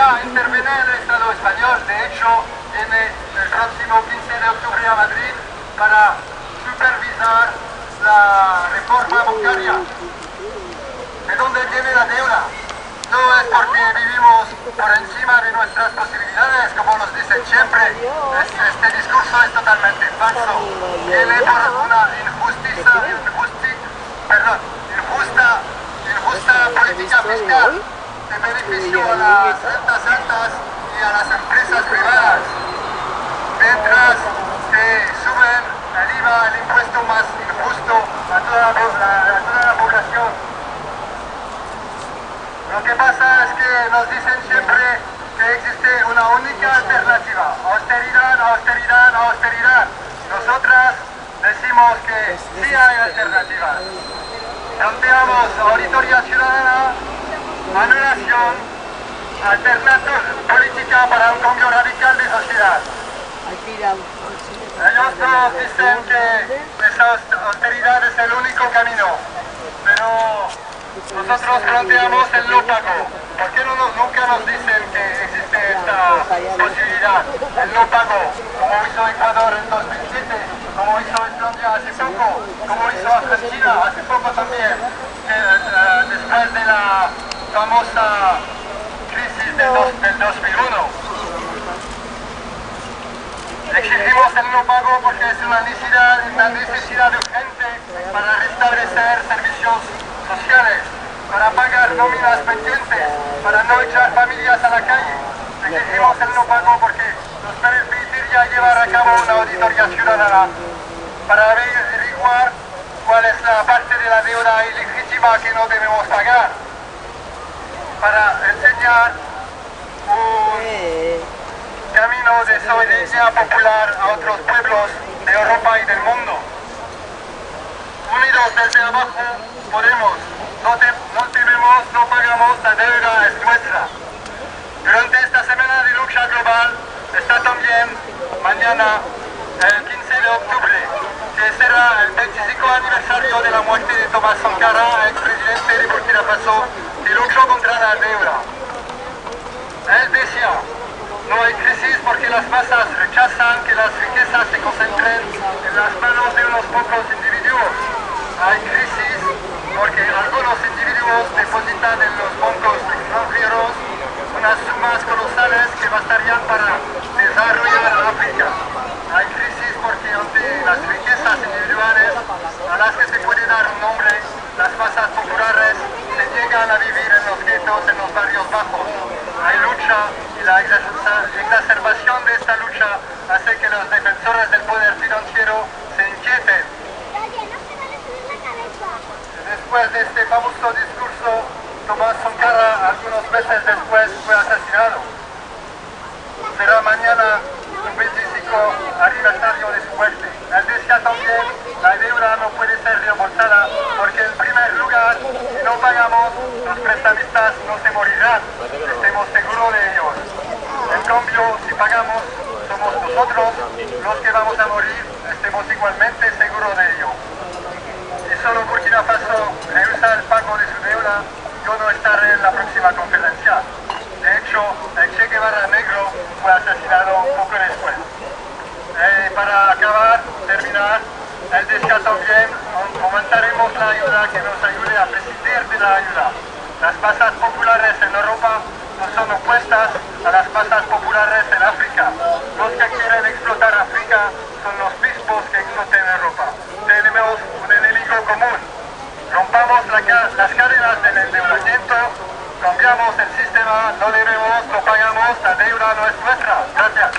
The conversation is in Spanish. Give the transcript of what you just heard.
ya interviene el Estado español. De hecho, viene el próximo 15 de octubre a Madrid para supervisar la reforma bancaria. ¿De dónde viene la deuda? No es porque vivimos por encima de nuestras posibilidades, como nos dicen siempre. Este discurso es totalmente falso. Viene por una injusta política fiscal de beneficio a las rentas altas y a las empresas privadas, mientras que suben el IVA, el impuesto más injusto a toda la población. Lo que pasa es que nos dicen siempre que existe una única alternativa: austeridad, austeridad, austeridad. Nosotras decimos que sí hay alternativas. Planteamos auditoría ciudadana, anulación, alternativa política para un cambio radical de sociedad. Ellos nos dicen que esa austeridad es el único camino, pero nosotros planteamos el no pago. ¿Por qué nunca nos dicen que existe esta posibilidad? El no pago, como hizo Ecuador en 2007, como hizo Islandia hace poco, como hizo Argentina hace poco también, después de la famosa crisis del 2001. Exigimos el no pago porque es una necesidad urgente para restablecer servicios sociales, para pagar nóminas pendientes, para no echar familias a la calle. Exigimos el no pago porque nos permitiría llevar a cabo una auditoría ciudadana para averiguar cuál es la parte de la deuda ilegítima que no debemos pagar, para enseñar un camino de soberanía popular a otros pueblos de Europa y del mundo. Unidos desde abajo podemos, no tememos, no pagamos, la deuda es nuestra. Durante esta semana de lucha global está también mañana, el 15 de octubre, que será el 25 aniversario de la muerte de Thomas Sankara, expresidente de Burkina Faso, que luchó contra la deuda. Él decía: no hay crisis porque las masas rechazan que las riquezas se concentren en las manos de unos pocos individuos. Hay crisis porque algunos individuos depositan en los bancos extranjeros unas sumas colosales que bastarían para desarrollar África. Hay crisis porque ante las riquezas individuales a las que se puede dar un nombre, las masas populares se niegan a vivir en los guetos, en los barrios bajos. Hay lucha y la exacerbación de esta lucha hace que los defensores del poder financiero se inquieten. Después de este famoso discurso, Thomas Sankara, algunos meses después, fue asesinado. Será mañana un 25 aniversario de su muerte. Él decía también: la deuda no puede ser reembolsada porque en primer lugar, si no pagamos, los prestamistas no se morirán, estemos seguros de ellos. En cambio, si pagamos, somos nosotros los que vamos a morir, estemos igualmente seguros de ello. Si solo Burkina Faso rehúsa el pago de su deuda, yo no estaré en la próxima conferencia. De hecho, el Che Guevara negro fue asesinado poco después. Para terminar, él decía también: aumentaremos la ayuda que nos ayude a prescindir de la ayuda. Las masas populares en Europa no son opuestas a las masas populares en África. Los que quieren explotar África son los mismos que exploten Europa. Tenemos un enemigo común. Rompamos las cadenas del endeudamiento, cambiamos el sistema, no debemos, no pagamos, la deuda no es nuestra. Gracias.